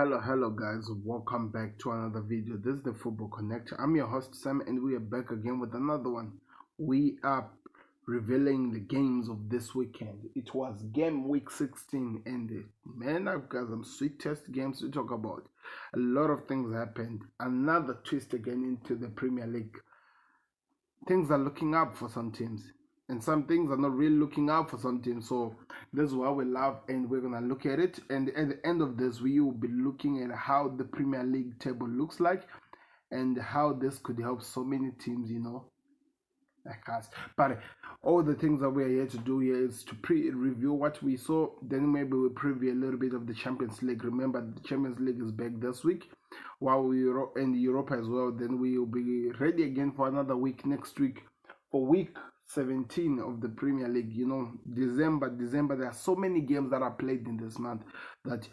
Hello guys, welcome back to another video. This is the Football Connect. I'm your host Sam and we are back again with another one. We are revealing the games of this weekend. It was game week 16 and man, I've got some sweetest games to talk about. A lot of things happened. Another twist again into the Premier League. Things are looking up for some teams and some things are not really looking up for some teams. So this is what we love and we're gonna look at it. And at the end of this, we will be looking at how the Premier League table looks like and how this could help so many teams, like us. But all the things that we're here to do here is to review what we saw. Then maybe we'll preview a little bit of the Champions League. Remember, the Champions League is back this week, while we are in Europe as well. Then we will be ready again for another week next week for week 17 of the Premier League. December. There are so many games that are played in this month that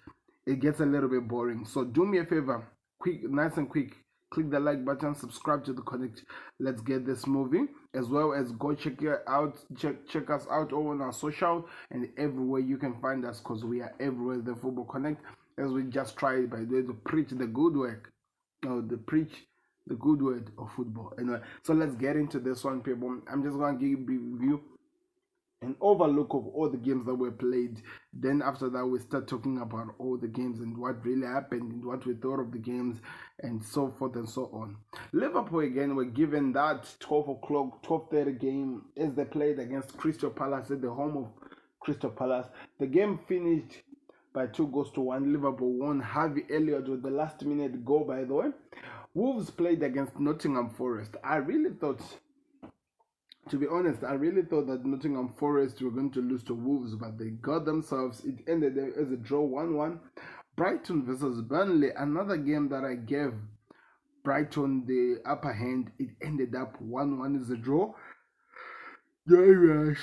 it gets a little bit boring. So do me a favor, nice and quick. Click the like button, subscribe to the Connect. Let's get this moving, as well as go check us out all on our social and everywhere you can find us, because we are everywhere. The Football Connect, as we just try by the way to preach the good work, the good word of football. Anyway, so let's get into this one, people. I'm just gonna give you an overlook of all the games that were played. Then after that, we start talking about all the games and what really happened and what we thought of the games and so forth and so on. Liverpool again were given that 12 o'clock, 12:30 game as they played against Crystal Palace at the home of Crystal Palace. The game finished by 2-1. Liverpool won. Harvey Elliott with the last minute goal, by the way. Wolves played against Nottingham Forest. To be honest, I really thought that Nottingham Forest were going to lose to Wolves, but they got themselves. It ended as a draw 1-1. Brighton versus Burnley, another game that I gave Brighton the upper hand. It ended up 1-1 as a draw. Don't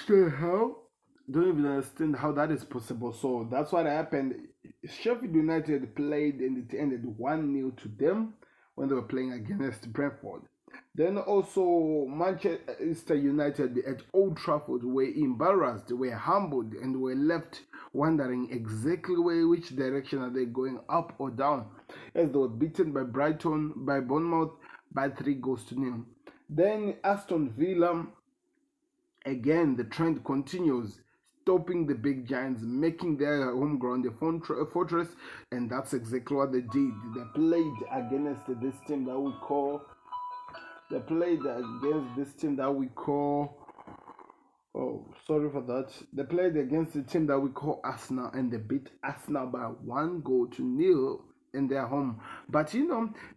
even understand how that is possible. So that's what happened. Sheffield United played and it ended 1-0 to them when they were playing against Brentford. Then also Manchester United at Old Trafford were embarrassed, were humbled, and were left wondering exactly which direction are they going, up or down, as they were beaten by Bournemouth by 3-0. Then Aston Villa, again the trend continues, stopping the big giants, making their home ground a fortress, and that's exactly what they did. They played against this team that we call. They played against this team that we call. Oh, sorry for that. They played against the team that we call Arsenal, and they beat Arsenal by 1-0 in their home. But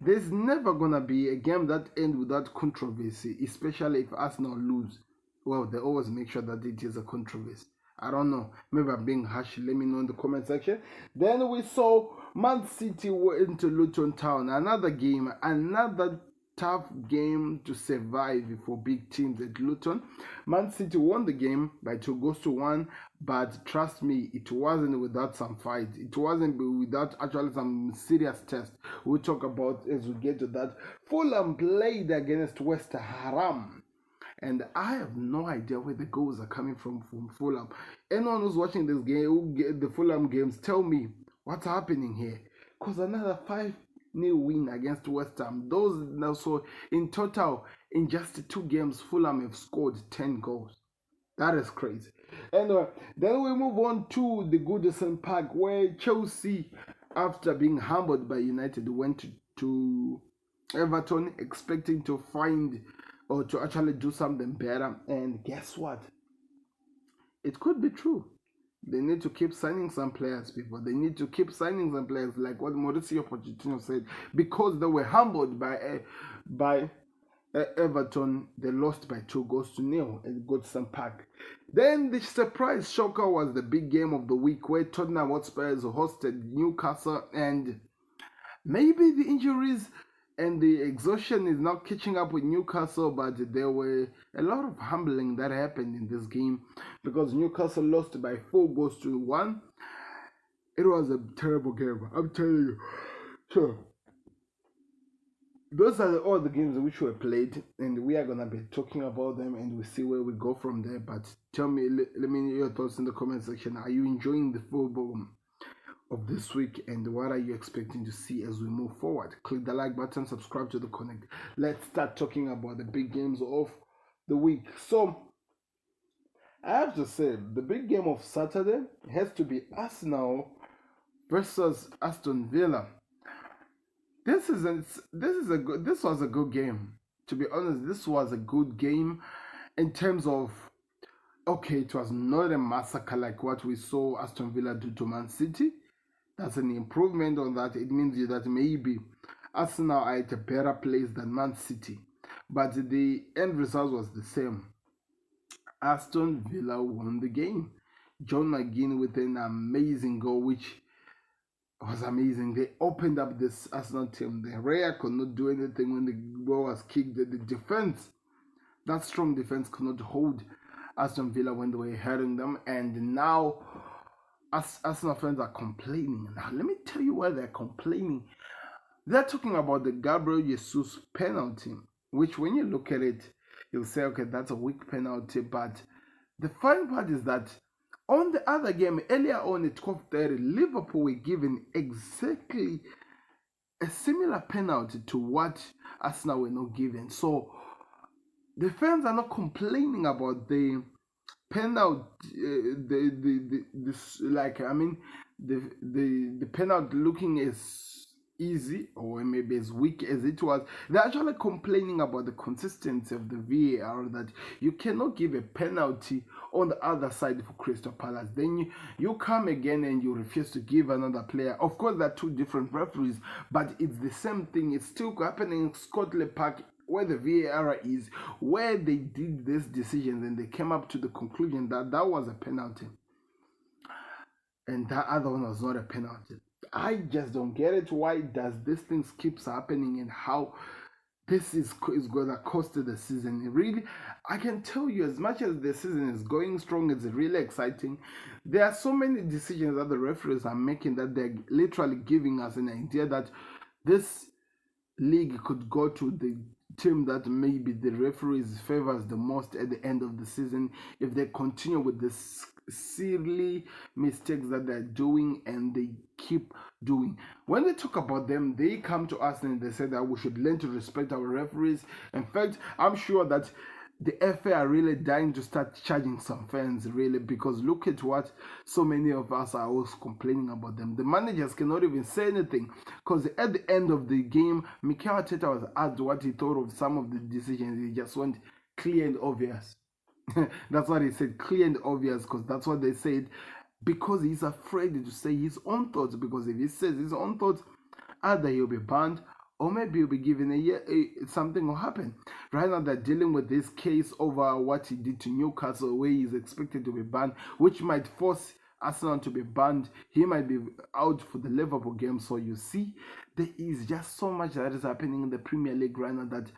there's never gonna be a game that ends without controversy, especially if Arsenal lose. Well, they always make sure that it is a controversy. I don't know. Maybe I'm being harsh. Let me know in the comment section. Then we saw Man City were into Luton Town. Another game, another tough game to survive for big teams at Luton. Man City won the game by 2-1, but trust me, it wasn't without some fight. It wasn't without actually some serious test. We'll talk about as we get to that. Fulham played against West Ham. And I have no idea where the goals are coming from Fulham. Anyone who's watching this game, the Fulham games, tell me what's happening here. Because another 5-0 win against West Ham. So in total, in just 2 games, Fulham have scored 10 goals. That is crazy. And then we move on to the Goodison Park, where Chelsea, after being humbled by United, went to Everton expecting to find or to actually do something better. And guess what? It could be true. They need to keep signing some players, people. They need to keep signing some players, like what Mauricio Pochettino said, because they were humbled by Everton. They lost by 2-0 at Goodison Park. Then the surprise shocker was the big game of the week, where Tottenham Hotspurs hosted Newcastle, and maybe the injuries and the exhaustion is not catching up with Newcastle, but there were a lot of humbling that happened in this game because Newcastle lost by 4-1. It was a terrible game, I'm telling you. So those are all the games which were played, and we are gonna be talking about them, and we see where we go from there. But tell me, let me know your thoughts in the comment section. Are you enjoying the football? of this week, and what are you expecting to see as we move forward? Click the like button, subscribe to the Connect. Let's start talking about the big games of the week. So I have to say the big game of Saturday has to be Arsenal versus Aston Villa. This was a good game. To be honest, this was a good game in terms of, okay, it was not a massacre like what we saw Aston Villa do to Man City. That's an improvement on that. It means that maybe Arsenal are at a better place than Man City. But the end result was the same. Aston Villa won the game. John McGinn with an amazing goal, which was amazing. They opened up this Arsenal team. The Raya could not do anything when the ball was kicked. The defense, that strong defense, could not hold Aston Villa when they were heading them. And now Arsenal fans are complaining. Now, let me tell you why they're complaining. They're talking about the Gabriel Jesus penalty, which when you look at it, you'll say, okay, that's a weak penalty. But the fun part is that on the other game, earlier on at 12:30, Liverpool were given exactly a similar penalty to what Arsenal were not given. So the fans are not complaining about the penalty, the penalty looking as easy or maybe as weak as it was. They're actually complaining about the consistency of the VAR, that you cannot give a penalty on the other side for Crystal Palace. Then you come again and you refuse to give another player. Of course, they're two different referees, but it's the same thing. It's still happening in Scotland Park, where the VAR is, where they did this decision and they came up to the conclusion that that was a penalty and that other one was not a penalty. I just don't get it. Why does this thing keeps happening, and how this is going to cost the season? Really, I can tell you, as much as the season is going strong, it's really exciting. There are so many decisions that the referees are making that they're literally giving us an idea that this league could go to the team that maybe the referees favors the most at the end of the season if they continue with this silly mistakes that they're doing and they keep doing. When they talk about them, they come to us and they say that we should learn to respect our referees. In fact, I'm sure that the FA are really dying to start charging some fans, really, because look at what so many of us are always complaining about them. The managers cannot even say anything, because at the end of the game, Mikel Arteta was asked what he thought of some of the decisions. He just went clear and obvious. That's what he said, clear and obvious, because that's what they said, because he's afraid to say his own thoughts, because if he says his own thoughts, either he'll be banned or maybe he'll be given a year, something will happen. Right now, they're dealing with this case over what he did to Newcastle, where he's expected to be banned, which might force Arsenal to be banned. He might be out for the Liverpool game. So you see, there is just so much that is happening in the Premier League right now that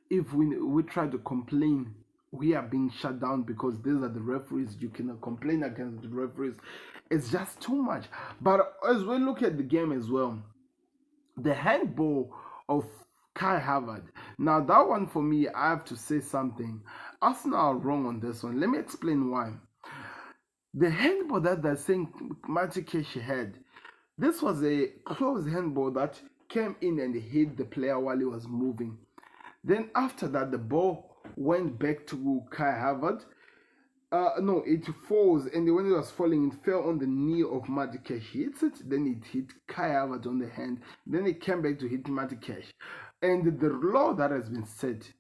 if we try to complain, we are being shut down because these are the referees. You cannot complain against the referees. It's just too much. But as we look at the game as well, the handball of Kai Havertz. Now that one for me, I have to say something. Arsenal are wrong on this one. Let me explain why. The handball that they're saying Matikeshi had, this was a close handball that came in and hit the player while he was moving. Then after that, the ball went back to Kai Havertz. No, it falls, and when it was falling, it fell on the knee of Matikesh. He hits it, then it hit Kai Havertz on the hand, then it came back to hit Matikesh. And the law that has been set,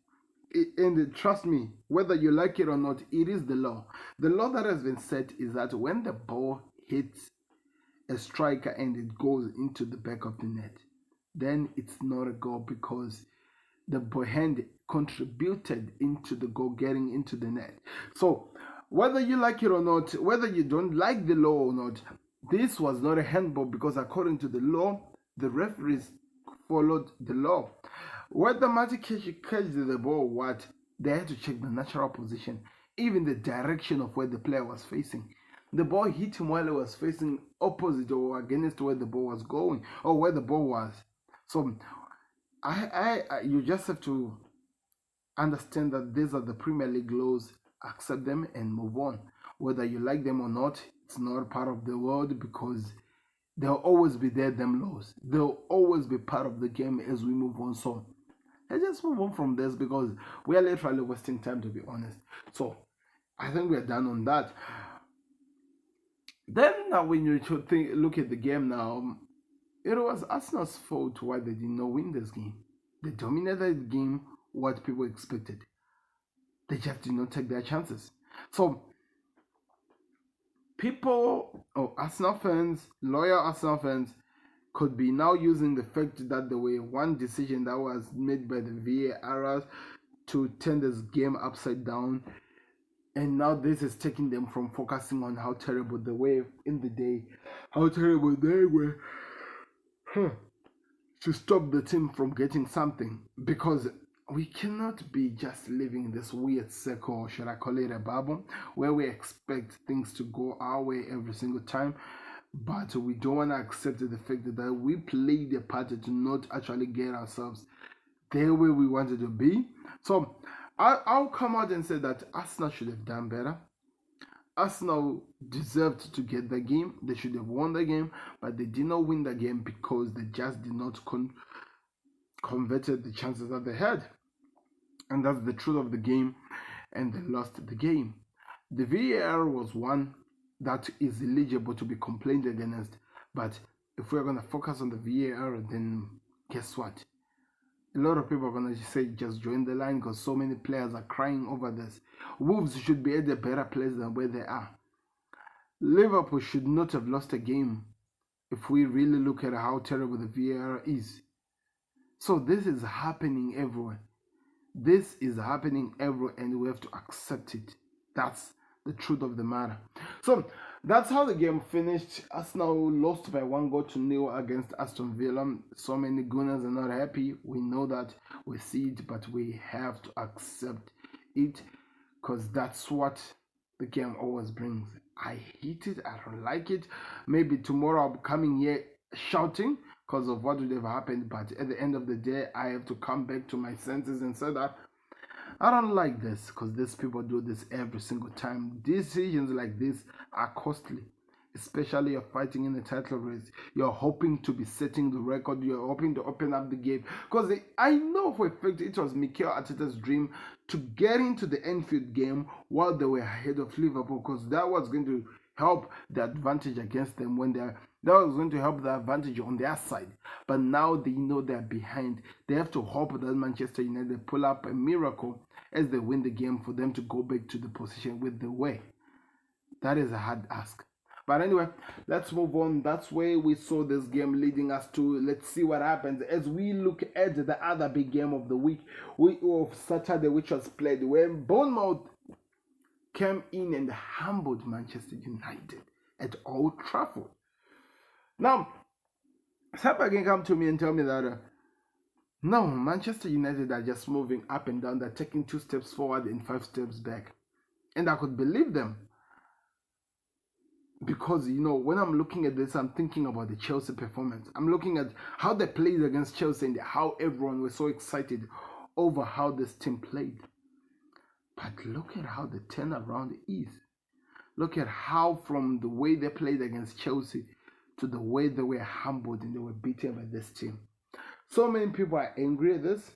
and trust me, whether you like it or not, it is the law. The law that has been set is that when the ball hits a striker and it goes into the back of the net, then it's not a goal because the hand contributed into the goal getting into the net. So whether you like it or not, whether you don't like the law or not, this was not a handball because according to the law, the referees followed the law. Whether Matikeshi catches the ball or what, they had to check the natural position, even the direction of where the player was facing. The ball hit him while he was facing opposite or against where the ball was going or where the ball was. So you just have to understand that these are the Premier League laws, accept them and move on. Whether you like them or not, it's not part of the world because They'll always be there, them lows. They'll always be part of the game as we move on. So let's just move on from this because we are literally wasting time, to be honest. So I think we're done on that. Then now when you look at the game now, it was Arsenal's fault why they did not win this game. They dominated the game, what people expected. They just did not take their chances. So people, Arsenal fans, loyal Arsenal fans, could be now using the fact that there were one decision that was made by the VAR to turn this game upside down, and now this is taking them from focusing on how terrible they were in the day, how terrible they were, to stop the team from getting something, because we cannot be just living in this weird circle, or should I call it a bubble, where we expect things to go our way every single time, but we don't want to accept the fact that we played a part to not actually get ourselves there where we wanted to be. So I'll come out and say that Arsenal should have done better. Arsenal deserved to get the game. They should have won the game, but they did not win the game because they just did not converted the chances that they had. And that's the truth of the game, and they lost the game. The VAR was one that is eligible to be complained against, but if we're going to focus on the VAR, then guess what? A lot of people are going to say just join the line because so many players are crying over this. Wolves should be at a better place than where they are. Liverpool should not have lost a game if we really look at how terrible the VAR is. So this is happening everywhere. This is happening everywhere, and we have to accept it. That's the truth of the matter. So that's how the game finished. Arsenal lost by 1-0 against Aston Villa. So many Gunners are not happy. We know that. We see it, but we have to accept it because that's what the game always brings. I hate it. I don't like it. Maybe tomorrow I'll be coming here shouting because of what would have happened, but at the end of the day, I have to come back to my senses and say that I don't like this because these people do this every single time. Decisions like this are costly, especially you're fighting in the title race. You're hoping to be setting the record. You're hoping to open up the game. Because I know for a fact it was Mikel Arteta's dream to get into the Anfield game while they were ahead of Liverpool, because that was going to help the advantage against them when that was going to help the advantage on their side. But now they know they're behind. They have to hope that Manchester United pull up a miracle as they win the game for them to go back to the position with the way. That is a hard ask. But anyway, let's move on. That's where we saw this game leading us to. Let's see what happens as we look at the other big game of the week of Saturday, which was played when Bournemouth came in and humbled Manchester United at Old Trafford. Now, somebody can come to me and tell me that no, Manchester United are just moving up and down. They're taking 2 steps forward and 5 steps back. And I could believe them. Because, when I'm looking at this, I'm thinking about the Chelsea performance. I'm looking at how they played against Chelsea and how everyone was so excited over how this team played. But look at how the turnaround is. Look at how from the way they played against Chelsea to the way they were humbled and they were beaten by this team. So many people are angry at this.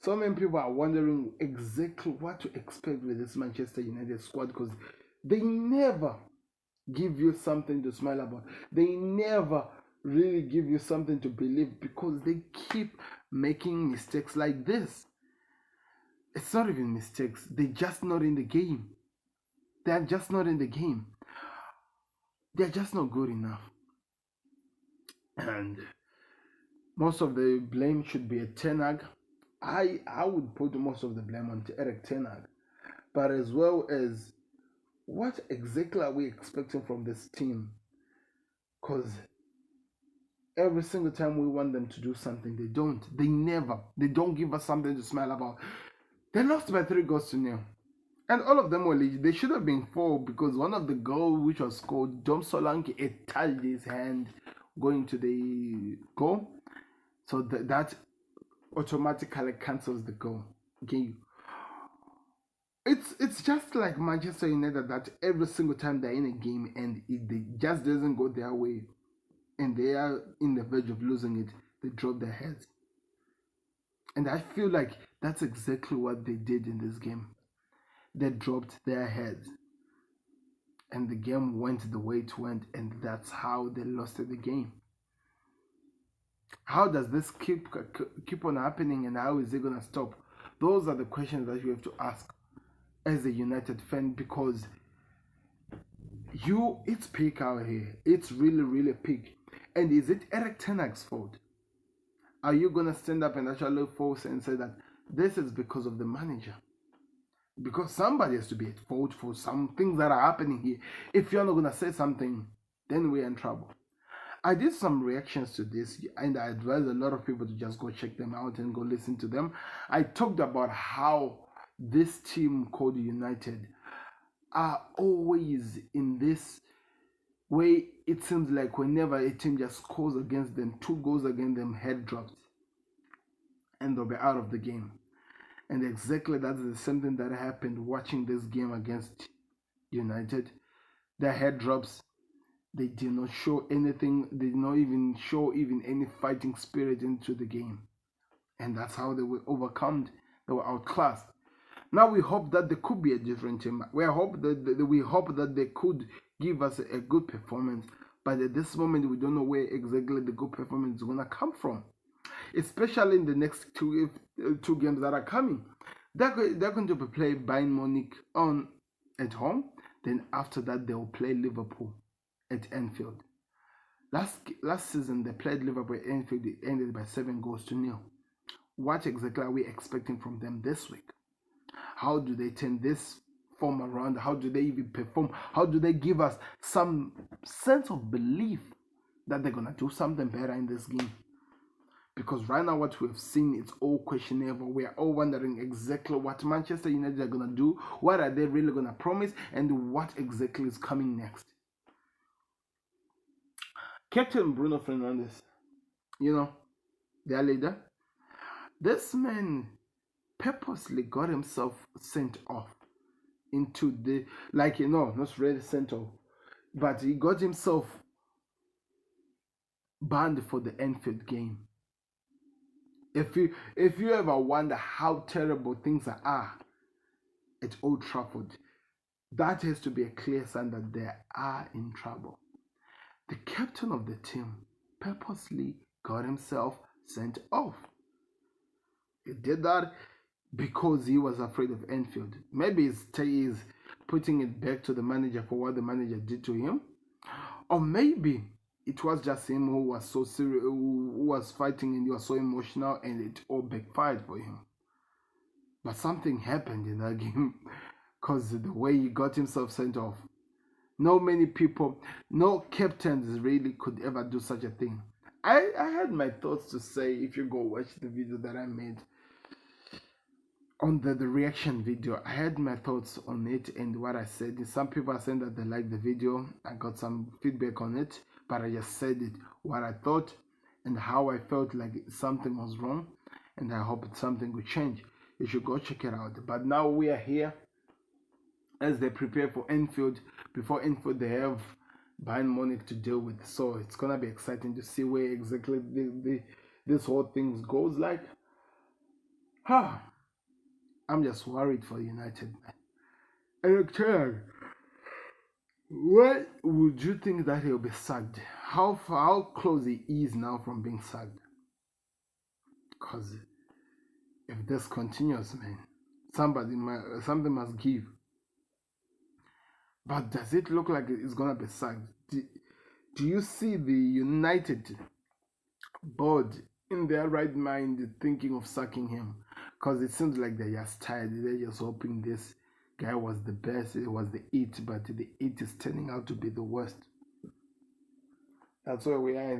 So many people are wondering exactly what to expect with this Manchester United squad, because they never give you something to smile about. They never really give you something to believe because they keep making mistakes like this. It's not even mistakes. They're just not in the game. They're just not in the game. They're just not good enough. And most of the blame should be at Ten Hag. I would put most of the blame on Eric Ten Hag. But as well as what exactly are we expecting from this team? Because every single time we want them to do something, they don't. They don't give us something to smile about. They lost by 3-0. And all of them were legit. They should have been 4 because one of the goals which was scored, Dom Solanke, it touched his hand going to the goal. So that automatically cancels the goal. Okay. It's just like Manchester United that every single time they're in a game and it just doesn't go their way, and they are in the verge of losing it, they drop their heads. And I feel like that's exactly what they did in this game. They dropped their heads, and the game went the way it went, and that's how they lost the game. How does this keep on happening, and how is it gonna stop? Those are the questions that you have to ask as a United fan, because it's peak out here. It's really, really peak. And is it Eric Ten Hag's fault? Are you gonna stand up and actually force and say that this is because of the manager? Because somebody has to be at fault for some things that are happening here. If you're not gonna say something, then we're in trouble. I did some reactions to this, and I advise a lot of people to just go check them out and go listen to them. I talked about how this team called United are always in this way. It seems like whenever a team just scores against them, 2 goals against them, head drops, and they'll be out of the game. And exactly that's the same thing that happened watching this game against United. Their head drops. They did not show anything. They did not even show any fighting spirit into the game. And that's how they were overcome. They were outclassed. Now we hope that there could be a different team. We hope that they could give us a good performance. But at this moment, we don't know where exactly the good performance is going to come from. Especially in the next two games that are coming. They're going to be playing Bayern Munich at home. Then after that, they will play Liverpool at Anfield. Last season, they played Liverpool at Anfield. It ended by 7-0. What exactly are we expecting from them this week? How do they turn this form around? How do they even perform? How do they give us some sense of belief that they're going to do something better in this game? Because right now what we have seen, it's all questionable. We are all wondering exactly what Manchester United are going to do. What are they really going to promise? And what exactly is coming next? Captain Bruno Fernandes, their leader, this man purposely got himself sent off into the, not really sent off, but he got himself banned for the Anfield game. If you ever wonder how terrible things are at Old Trafford, that has to be a clear sign that they are in trouble. The captain of the team purposely got himself sent off. He did that because he was afraid of Anfield. Maybe he's putting it back to the manager for what the manager did to him. Or maybe it was just him who was so serious, who was fighting, and he was so emotional, and it all backfired for him. But something happened in that game because the way he got himself sent off. No captains really could ever do such a thing. I had my thoughts to say if you go watch the video that I made on the reaction video. I had my thoughts on it and what I said. Some people are saying that they like the video. I got some feedback on it, but I just said it, what I thought and how I felt like something was wrong, and I hope something will change. You should go check it out. But now we are here as they prepare for Anfield. Before Anfield, they have Bayern Munich to deal with. So it's gonna be exciting to see where exactly this whole thing goes like. I'm just worried for United, man. Eric Ten Hag, what would you think that he'll be sacked? How close he is now from being sacked? Because if this continues, man, something must give. But does it look like it's gonna be sacked? Do you see the United board in their right mind thinking of sacking him? Because it seems like they're just tired. They're just hoping this guy was the best. It was the it, but the it is turning out to be the worst. That's where we are.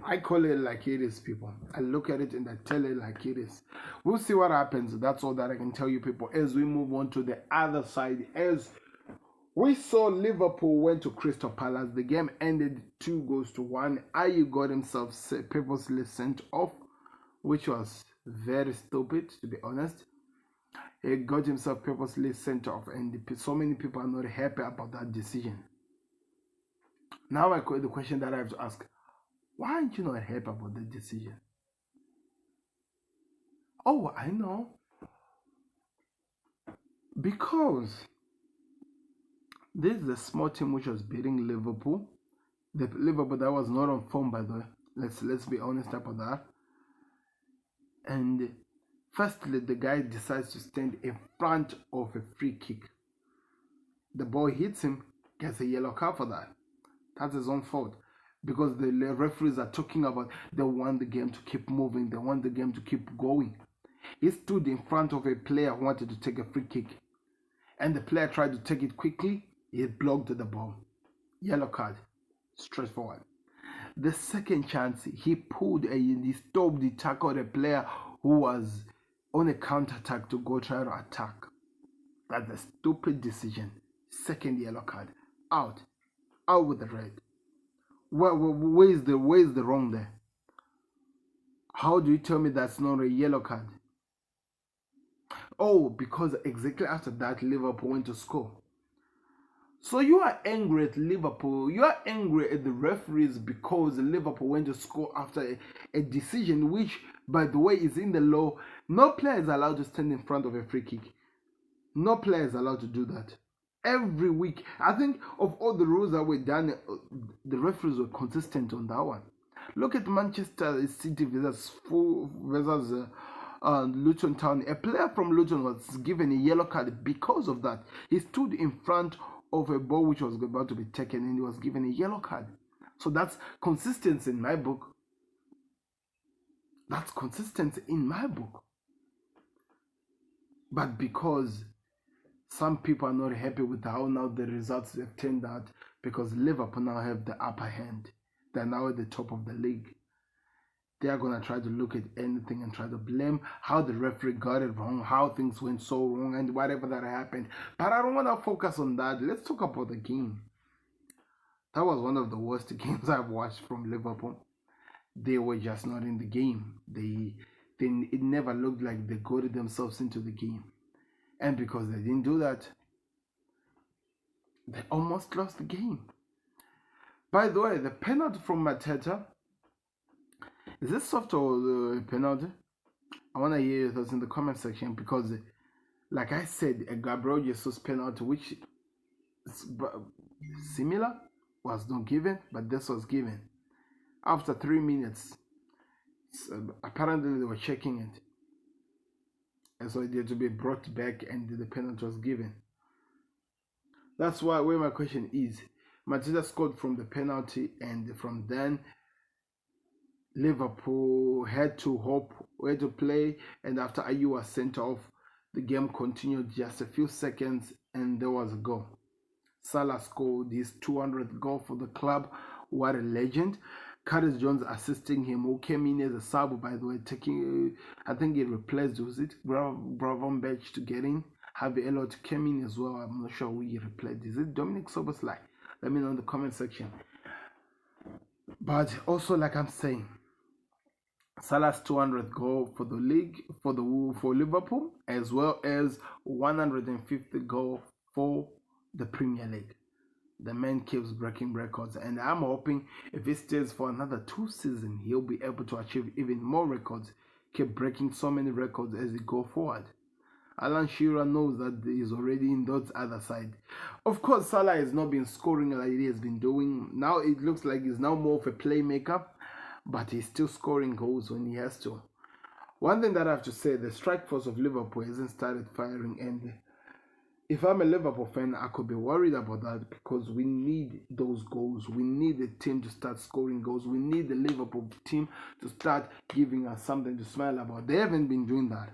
I call it like it is, people. I look at it and I tell it like it is. We'll see what happens. That's all that I can tell you, people, as we move on to the other side. As we saw Liverpool went to Crystal Palace. The game ended 2-1. Ayew got himself purposely sent off, which was very stupid, to be honest. He got himself purposely sent off, and so many people are not happy about that decision. Now the question that I have to ask, Why aren't you not happy about the decision? Oh, I know. Because this is a small team which was beating Liverpool. The Liverpool that was not on form, by the way. Let's be honest about that. And firstly, the guy decides to stand in front of a free kick. The ball hits him, gets a yellow card for that. That's his own fault. Because the referees are talking about they want the game to keep moving, they want the game to keep going. He stood in front of a player who wanted to take a free kick. And the player tried to take it quickly, he blocked the ball. Yellow card. Straightforward. The second chance, he stopped the tackle of the player who was on a counter attack to go try to attack. That's a stupid decision. Second yellow card. Out. Out with the red. Where is the wrong there? How do you tell me that's not a yellow card? Oh, because exactly after that, Liverpool went to score. So you are angry at Liverpool. You are angry at the referees because Liverpool went to score after a decision which, by the way, is in the law. No player is allowed to stand in front of a free kick. No player is allowed to do that. Every week, I think of all the rules that were done, the referees were consistent on that one. Look at Manchester City versus Luton Town. A player from Luton was given a yellow card because of that. He stood in front of a ball which was about to be taken and he was given a yellow card. So that's consistency in my book. That's consistency in my book. But because some people are not happy with how now the results have turned out, because Liverpool now have the upper hand. They're now at the top of the league. They are going to try to look at anything and try to blame how the referee got it wrong, how things went so wrong, and whatever that happened. But I don't want to focus on that. Let's talk about the game. That was one of the worst games I've watched from Liverpool. They were just not in the game. It never looked like they got themselves into the game. And because they didn't do that, they almost lost the game. By the way, the penalty from Mateta, is this soft or penalty? I want to hear your thoughts in the comment section because, like I said, a Gabriel Jesus penalty, which is similar, was not given, but this was given. After 3 minutes, apparently they were checking it. And so it had to be brought back and the penalty was given. That's where my question is. Mateta scored from the penalty, and from then Liverpool had to hope where to play, and after Ayew was sent off, the game continued just a few seconds and there was a goal. Salah scored his 200th goal for the club. What a legend. Curtis Jones assisting him, who came in as a sub, by the way, taking, I think he replaced, was it Gravenberch to get in? Harvey Elliott came in as well. I'm not sure who he replaced. Is it Dominic Soboslai? Let me know in the comment section. But also, like I'm saying, Salah's 200th goal for the league, for Liverpool, as well as 150th goal for the Premier League. The man keeps breaking records, and I'm hoping if he stays for another 2 seasons, he'll be able to achieve even more records, keep breaking so many records as he go forward. Alan Shearer knows that he's already in those other side. Of course, Salah has not been scoring like he has been doing. Now it looks like he's now more of a playmaker, but he's still scoring goals when he has to. One thing that I have to say, the strike force of Liverpool hasn't started firing, and if I'm a Liverpool fan, I could be worried about that because we need those goals. We need the team to start scoring goals. We need the Liverpool team to start giving us something to smile about. They haven't been doing that,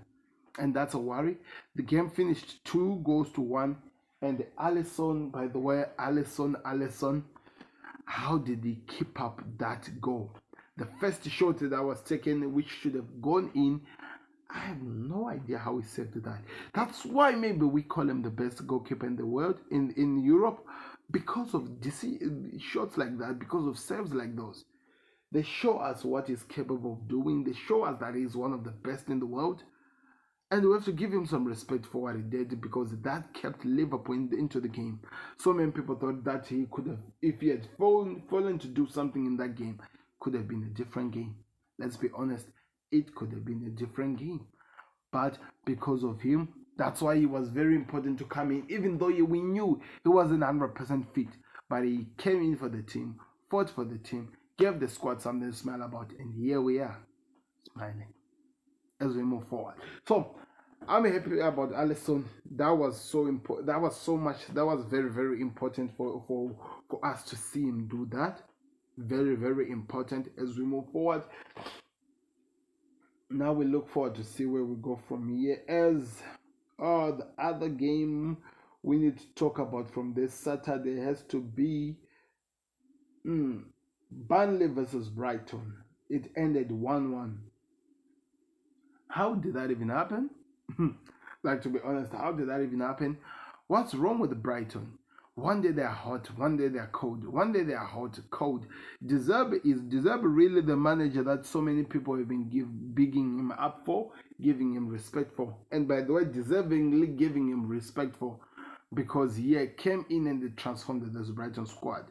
and that's a worry. The game finished 2-1, and Alisson, by the way, Alisson, how did he keep up that goal? The first shot that was taken, which should have gone in, I have no idea how he saved that. That's why maybe we call him the best goalkeeper in the world, in Europe, because of shots like that, because of saves like those. They show us what he's capable of doing. They show us that he's one of the best in the world. And we have to give him some respect for what he did, because that kept Liverpool into the game. So many people thought that he could have, if he had fallen to do something in that game, could have been a different game. Let's be honest, it could have been a different game. But because of him, that's why he was very important to come in, even though we knew he wasn't 100% fit. But he came in for the team, fought for the team, gave the squad something to smile about, and here we are, smiling as we move forward. So I'm happy about Alisson. That was so important. That was so much. That was very, very important for us to see him do that. Very, very important as we move forward. Now we look forward to see where we go from here. As the other game we need to talk about from this Saturday has to be Burnley versus Brighton. It ended 1-1. How did that even happen? Like, to be honest, how did that even happen? What's wrong with Brighton? One day they're hot, one day they're cold. One day they're hot, cold. Is Deserve really the manager that so many people have been bigging him up for, giving him respect for? And by the way, deservingly giving him respect for, because he came in and they transformed this Brighton squad.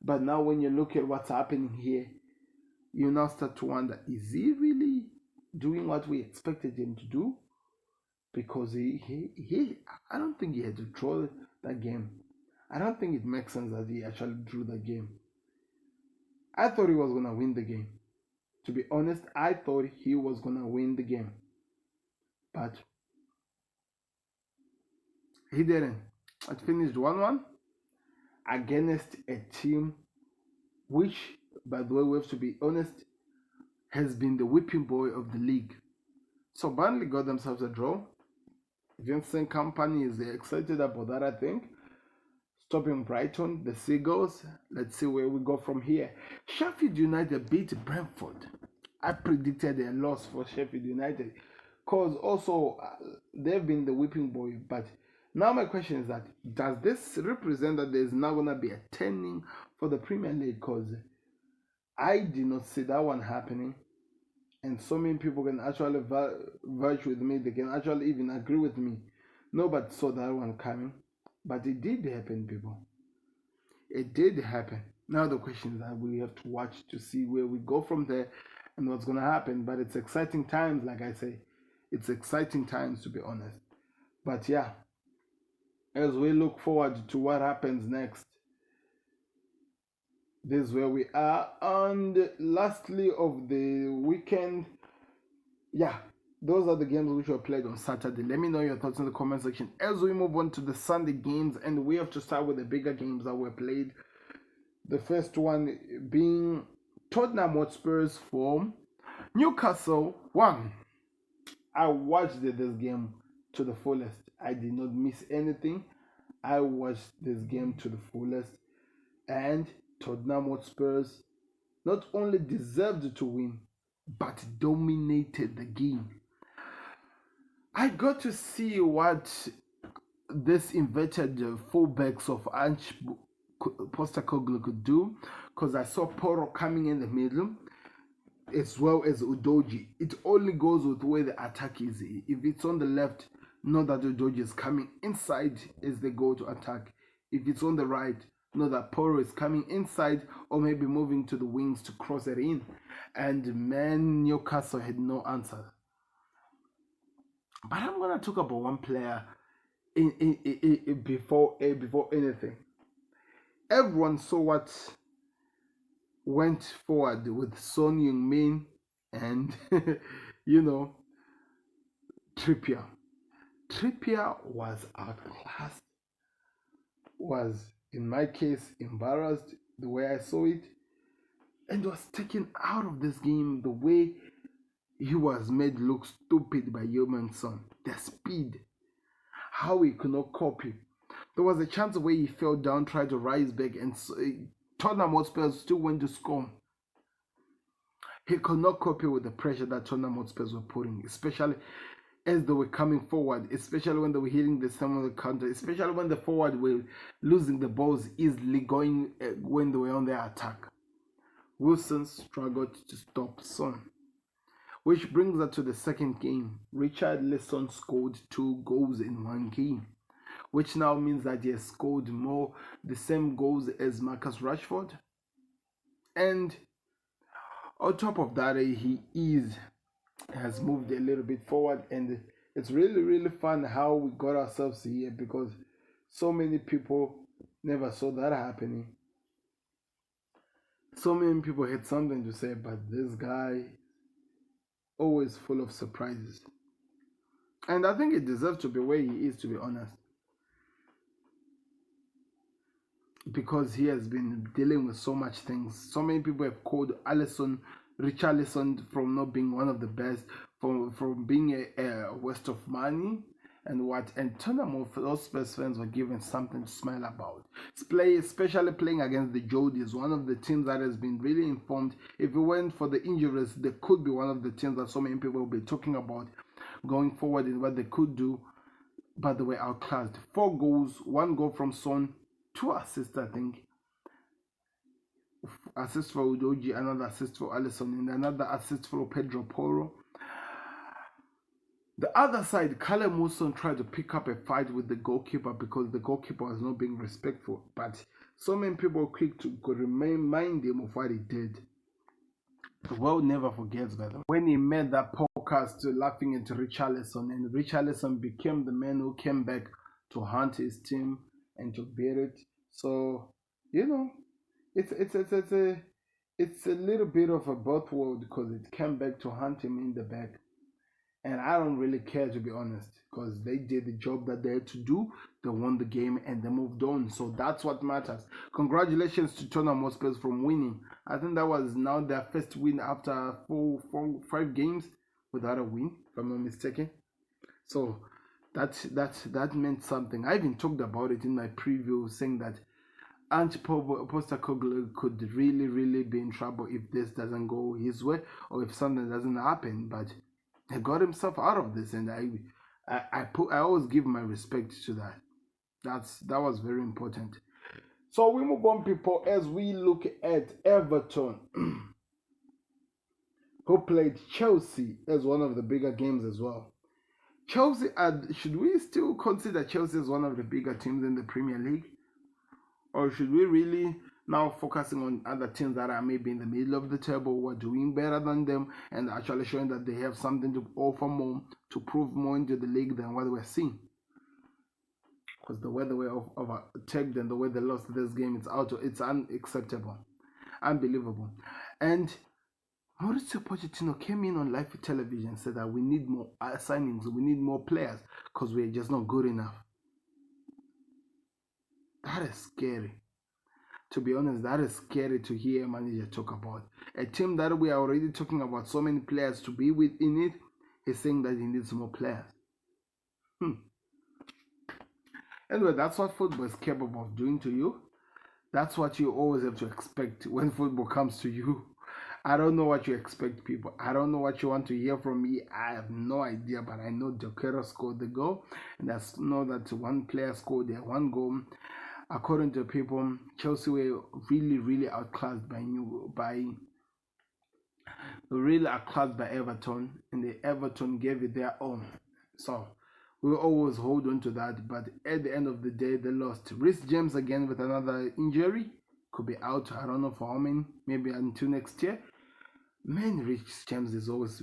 But now when you look at what's happening here, you now start to wonder, is he really doing what we expected him to do? Because I don't think he had to draw that game. I don't think it makes sense that he actually drew the game. I thought he was going to win the game. To be honest, I thought he was going to win the game. But he didn't. It finished 1-1 against a team which, by the way, we have to be honest, has been the whipping boy of the league. So Burnley got themselves a draw. Vincent Company is excited about that, I think. Stopping Brighton, the Seagulls. Let's see where we go from here. Sheffield United beat Brentford. I predicted a loss for Sheffield United because also they've been the whipping boy. But now my question is that, does this represent that there's now going to be a turning for the Premier League? Because I did not see that one happening. And so many people can actually vouch with me. They can actually even agree with me. Nobody saw that one coming. But it did happen, people. It did happen. Now the question is that we have to watch to see where we go from there and what's going to happen. But it's exciting times, like I say. It's exciting times, to be honest. But yeah, as we look forward to what happens next, this is where we are. And lastly of the weekend, yeah, those are the games which were played on Saturday. Let me know your thoughts in the comment section as we move on to the Sunday games. And we have to start with the bigger games that were played. The first one being Tottenham Hotspur's 4, Newcastle 1. I watched this game to the fullest. I did not miss anything. I watched this game to the fullest. And Tottenham Hotspurs not only deserved to win, but dominated the game. I got to see what this inverted fullbacks of Ange Postecoglou could do, because I saw Porro coming in the middle as well as Udogie. It only goes with where the attack is. If it's on the left, know that Udogie is coming inside as they go to attack. If it's on the right, know that Porro is coming inside or maybe moving to the wings to cross it in. And man, Newcastle had no answer. But I'm gonna talk about one player before anything. Everyone saw what went forward with Son Heung-min and Trippier. Trippier was outclassed. Was, in my case, embarrassed the way I saw it, and was taken out of this game the way he was made look stupid by Heung-min Son. The speed, how he could not copy. There was a chance where he fell down, tried to rise back, and Tottenham Hotspur still went to score. He could not copy with the pressure that Tottenham Hotspur were putting, especially as they were coming forward, especially when they were hitting the stem of the counter, especially when the forward were losing the balls easily going when they were on their attack. Wilson struggled to stop Son. Which brings us to the second game. Richarlison scored 2 goals in one game, which now means that he has scored the same goals as Marcus Rashford. And On top of that, has moved a little bit forward, and it's really fun how we got ourselves here, because so many people never saw that happening. So many people had something to say, but this guy always full of surprises. And I think it deserves to be where he is, to be honest, because he has been dealing with so much things. So many people have called Richarlison, from not being one of the best, from being a waste of money, and Tottenham of those Spurs fans were given something to smile about. Especially playing against the Jodies, one of the teams that has been really informed. If it weren't for the injuries, they could be one of the teams that so many people will be talking about going forward in what they could do, but they were outclassed. 4 goals, 1 goal from Son, 2 assists, I think. Assist for Udoji, another assist for Alisson, and another assist for Pedro Porro. The other side, Callum Wilson tried to pick up a fight with the goalkeeper because the goalkeeper was not being respectful. But so many people quick to remind him of what he did. The world never forgets, by the way. When he made that podcast laughing at Richarlison, and Richarlison became the man who came back to hunt his team and to beat it. So, it's a little bit of a both world, because it came back to hunt him in the back. And I don't really care, to be honest, because they did the job that they had to do. They won the game and they moved on. So that's what matters. Congratulations to Tottenham Hotspur from winning. I think that was now their first win after 5 games without a win, if I'm not mistaken. So that meant something. I even talked about it in my preview, saying that Ange Postecoglou could really be in trouble if this doesn't go his way, or if something doesn't happen. But he got himself out of this, and I always give my respect to that. That was very important. So we move on, people, as we look at Everton, who played Chelsea as one of the bigger games as well. Chelsea, should we still consider Chelsea as one of the bigger teams in the Premier League? Or should we really now focusing on other teams that are maybe in the middle of the table, who are doing better than them, and actually showing that they have something to offer more, to prove more into the league than what we're seeing? Because the way they were overtaken and the way they lost this game, it's unacceptable, unbelievable. And Mauricio Pochettino came in on live television and said that we need more signings, we need more players, because we're just not good enough. That is scary. To be honest, that is scary to hear a manager talk about. A team that we are already talking about so many players to be within it, he's saying that he needs more players. Anyway, that's what football is capable of doing to you. That's what you always have to expect when football comes to you. I don't know what you expect, people. I don't know what you want to hear from me. I have no idea, but I know Dokero scored the goal, and I know that one player scored their 1 goal. According to people, Chelsea were really outclassed by Everton, and the Everton gave it their own. So we always hold on to that, but at the end of the day, they lost. Reece James again with another injury, could be out. I don't know for how many, maybe until next year. Man, Reece James is always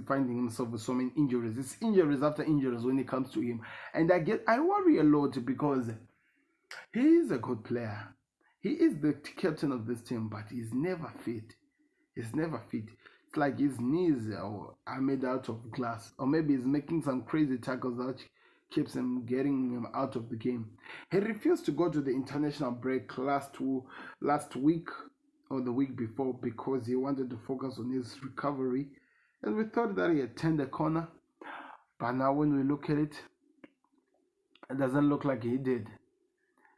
finding himself with so many injuries. It's injuries after injuries when it comes to him, and I worry a lot, because he is a good player. He is the captain of this team, but he's never fit. He's never fit. It's like his knees are made out of glass, or maybe he's making some crazy tackles that keeps him getting him out of the game. He refused to go to the international break last week or the week before, because he wanted to focus on his recovery, and we thought that he had turned the corner. But now when we look at it, it doesn't look like he did.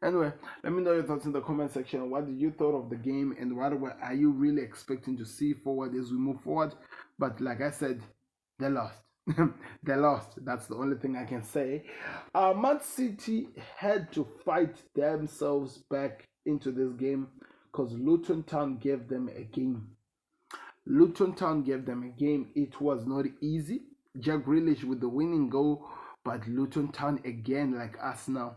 Anyway, let me know your thoughts in the comment section. What did you thought of the game, and what are you really expecting to see forward as we move forward? But like I said, they lost. They lost. That's the only thing I can say. Man City had to fight themselves back into this game, because Luton Town gave them a game. It was not easy. Jack Grealish with the winning goal, but Luton Town again, like Arsenal,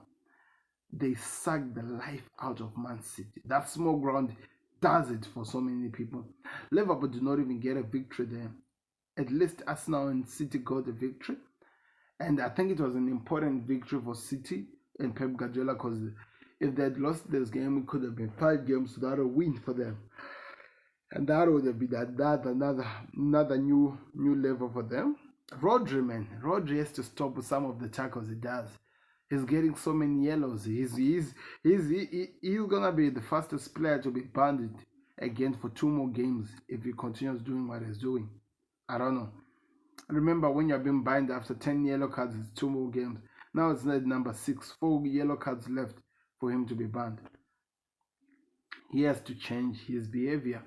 they sucked the life out of Man City. That small ground does it for so many people. Liverpool do not even get a victory there. At least Arsenal and City got a victory. And I think it was an important victory for City and Pep Guardiola, because if they had lost this game, it could have been 5 games without a win for them. And that would have been another new level for them. Rodri, man. Rodri has to stop with some of the tackles he does. He's getting so many yellows. He's gonna be the fastest player to be banned again for 2 more games if he continues doing what he's doing. I don't know. Remember, when you're being banned after 10 yellow cards, it's 2 more games. Now it's not number 6, 4 yellow cards left for him to be banned. He has to change his behavior.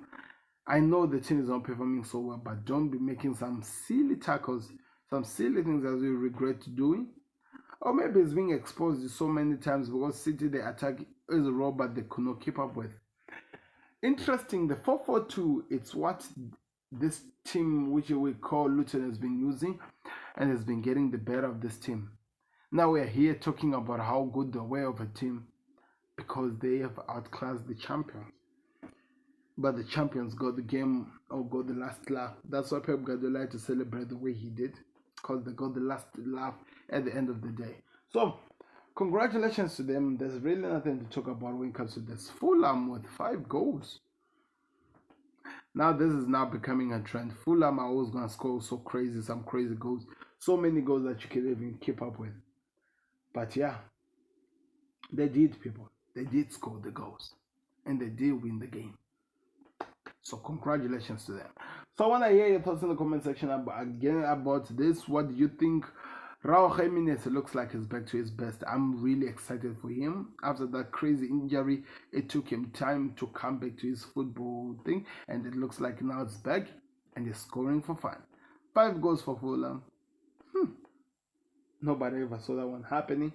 I know the team is not performing so well, but don't be making some silly tackles, some silly things that you regret doing. Or maybe it's being exposed so many times because City, the attack is raw, but they could not keep up with. Interesting, the 4-4-2, it's what this team, which we call Luton, has been using and has been getting the better of this team. Now we're here talking about how good they were of a team because they have outclassed the champions. But the champions got the game or got the last laugh. That's why Pep Guardiola had to celebrate the way he did, because they got the last laugh at the end of the day. So, congratulations to them. There's really nothing to talk about when it comes to this. Fulham with 5 goals. Now this is now becoming a trend. Fulham are always going to score some crazy goals. So many goals that you can't even keep up with. But yeah, they did, people. They did score the goals. And they did win the game. So congratulations to them. So I want to hear your thoughts in the comment section about this. What do you think? Raul Jimenez looks like he's back to his best. I'm really excited for him. After that crazy injury, it took him time to come back to his football thing. And it looks like now it's back. And he's scoring for fun. 5 goals for Fulham. Nobody ever saw that one happening.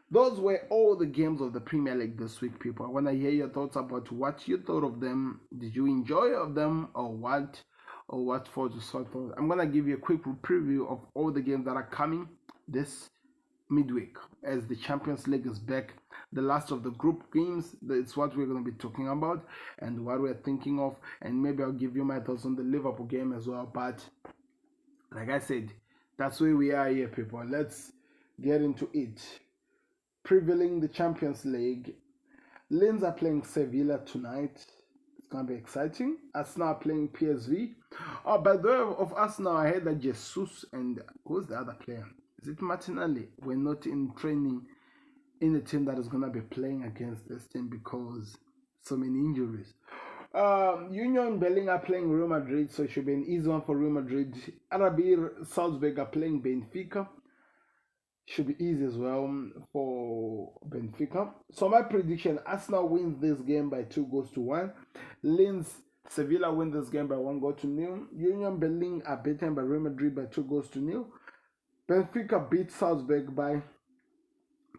Those were all the games of the Premier League this week, people. I want to hear your thoughts about what you thought of them. Did you enjoy of them, or what? Or what for you sort of? I'm going to give you a quick preview of all the games that are coming this midweek as the Champions League is back. The last of the group games, it's what we're going to be talking about and what we're thinking of. And maybe I'll give you my thoughts on the Liverpool game as well. But like I said, that's where we are here, people. Let's get into it. Previewing the Champions League. Lens are playing Sevilla tonight. It's going to be exciting. Arsenal are playing PSV. Oh, by the way, of Arsenal, I heard that Jesus and who's the other player? Is it Martinelli? We're not in training in the team that is going to be playing against this team because so many injuries. Union Berlin are playing Real Madrid, so it should be an easy one for Real Madrid. RB Salzburg are playing Benfica. Should be easy as well for Benfica. So my prediction, Arsenal wins this game by 2-1. Lens, Sevilla win this game by 1-0. Union Berlin are beaten by Real Madrid by 2-0. Benfica beat Salzburg by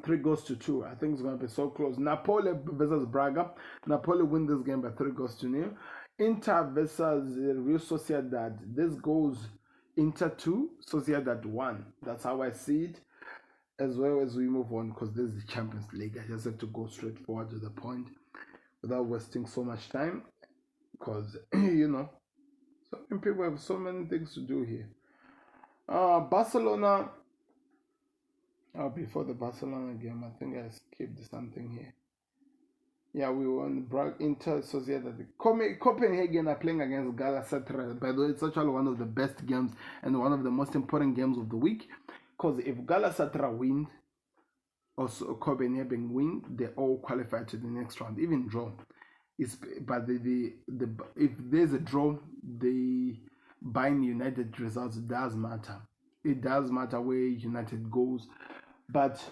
3-2. I think it's going to be so close. Napoli versus Braga. Napoli win this game by 3-0. Inter versus Real Sociedad. This goes Inter 2, Sociedad 1. That's how I see it. As well as we move on, because this is the Champions League. I just have to go straight forward to the point without wasting so much time, because you know, so many people have so many things to do here. Barcelona. Before the Barcelona game, I think I skipped something here. Yeah, we won Inter Sociedad. Copenhagen are playing against Galatasaray. By the way, it's actually one of the best games and one of the most important games of the week. Because if Galatasaray win, or Copenhagen win, they all qualify to the next round, even draw. But if there's a draw, the Bayern United results does matter. It does matter where United goes. But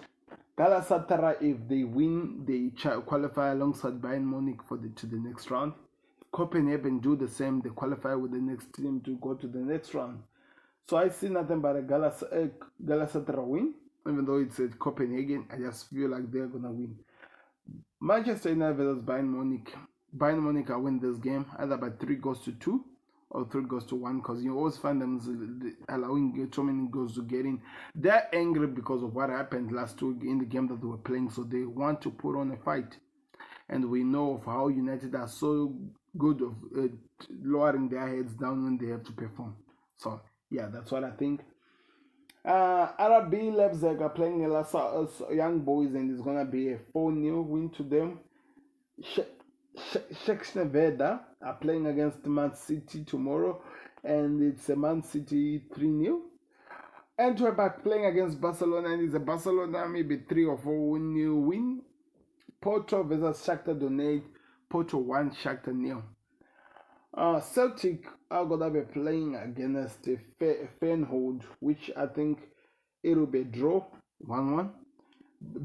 Galatasaray, if they win, they qualify alongside Bayern Munich to the next round. Copenhagen do the same; they qualify with the next team to go to the next round. So I see nothing but a Galatasaray win, even though it's at Copenhagen. I just feel like they're gonna win. Manchester United versus Bayern Munich. Bayern Munich will win this game either by 3-2 or 3-1, because you always find them allowing so many goals to get in. They're angry because of what happened last week in the game that they were playing, so they want to put on a fight. and we know of how United are so good of lowering their heads down when they have to perform. So yeah, that's what I think. RB Leipzig are playing Young Boys, and it's gonna be a 4-0 win to them. Veda are playing against Man City tomorrow, and it's a Man City 3-0. Antwerp playing against Barcelona, and it's a Barcelona maybe 3 or 4-0 win. Porto versus Shakhtar Donetsk, Porto 1, Shakhtar 0. Celtic are gonna be playing against Feyenoord, which I think it'll be a draw, 1-1.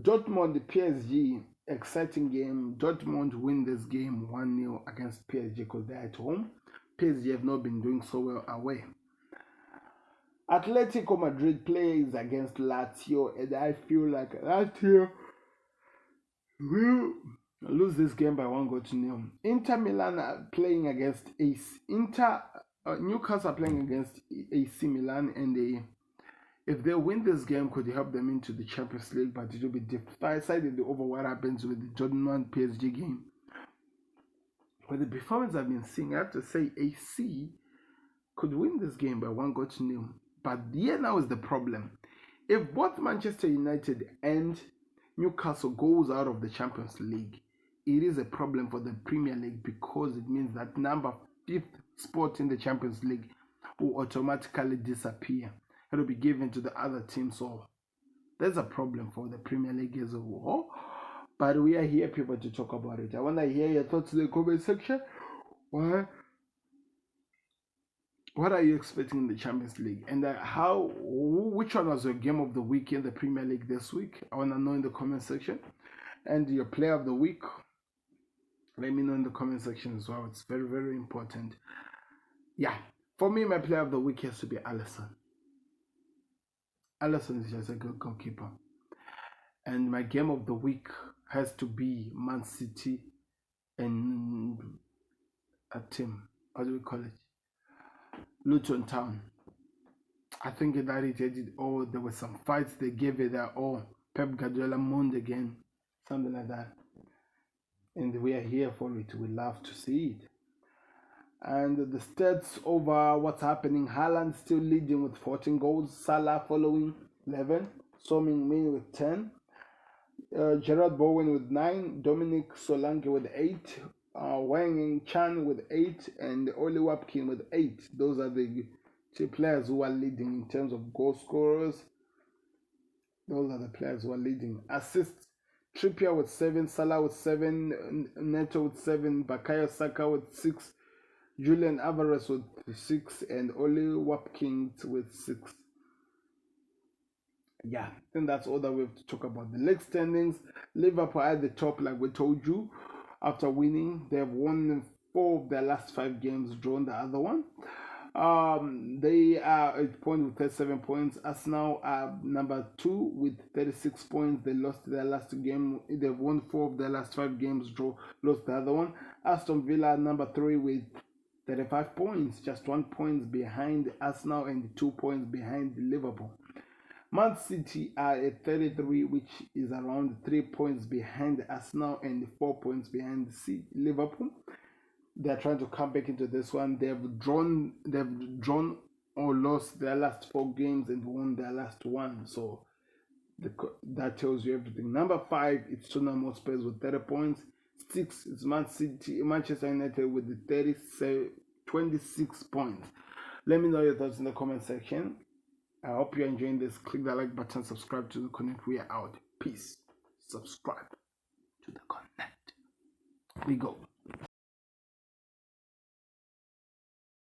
Dortmund PSG, exciting game. Dortmund win this game 1-0 against PSG because they're at home. PSG have not been doing so well away. Atletico Madrid plays against Lazio, and I feel like Lazio will lose this game by 1-0. Inter Milan are playing against AC. Newcastle are playing against AC Milan, and if they win this game, could help them into the Champions League, but it will be decided over what happens with the Dortmund PSG game. With the performance I've been seeing, I have to say AC could win this game by 1-0. But here now is the problem. If both Manchester United and Newcastle goes out of the Champions League, it is a problem for the Premier League, because it means that number 5th spot in the Champions League will automatically disappear. It will be given to the other team. So there's a problem for the Premier League as a whole. But we are here, people, to talk about it. I want to hear your thoughts in the comment section. What are you expecting in the Champions League? And which one was your game of the week in the Premier League this week? I want to know in the comment section. And your player of the week, let me know in the comment section as well. It's very, very important. Yeah, for me, my player of the week has to be Alisson. Alisson is just a good goalkeeper. And my game of the week has to be Man City and a team. How do we call it? Luton Town. I think that it did all. There were some fights they gave it their all. Pep Guardiola moaned again, something like that. And we are here for it. We love to see it. And the stats over what's happening: Haaland still leading with 14 goals, Salah following 11, Son Heung-min with 10, Gerard Bowen with 9, Dominic Solanke with 8, Wang Chan with 8, and Oli Wapkin with 8. Those are the 2 players who are leading in terms of goal scorers. Those are the players who are leading. Assists: Trippier with 7, Salah with 7, Neto with 7, Bukayo Saka with 6, Julian Alvarez with 6, and Oli Wapkins with 6. Yeah, I think that's all that we have to talk about. The league standings: Liverpool at the top, like we told you, after winning. They have won 4 of their last 5 games, drawn the other one. They are 8 points with 37 points. Arsenal are number 2 with 36 points. They lost their last game. They've won 4 of their last 5 games, lost the other one. Aston Villa number 3 with 35 points, just 1 point behind Arsenal and 2 points behind Liverpool. Man City are at 33, which is around 3 points behind Arsenal and 4 points behind Liverpool. They're trying to come back into this one. They've drawn or lost their last 4 games and won their last 1. So that tells you everything. Number 5, it's Tottenham Hotspur with 30 points. 6 is Manchester United with the 26 points. Let me know your thoughts in the comment section. I hope you're enjoying this. Click the like button, subscribe to the Connect. We are out. Peace. Subscribe to the Connect. We go.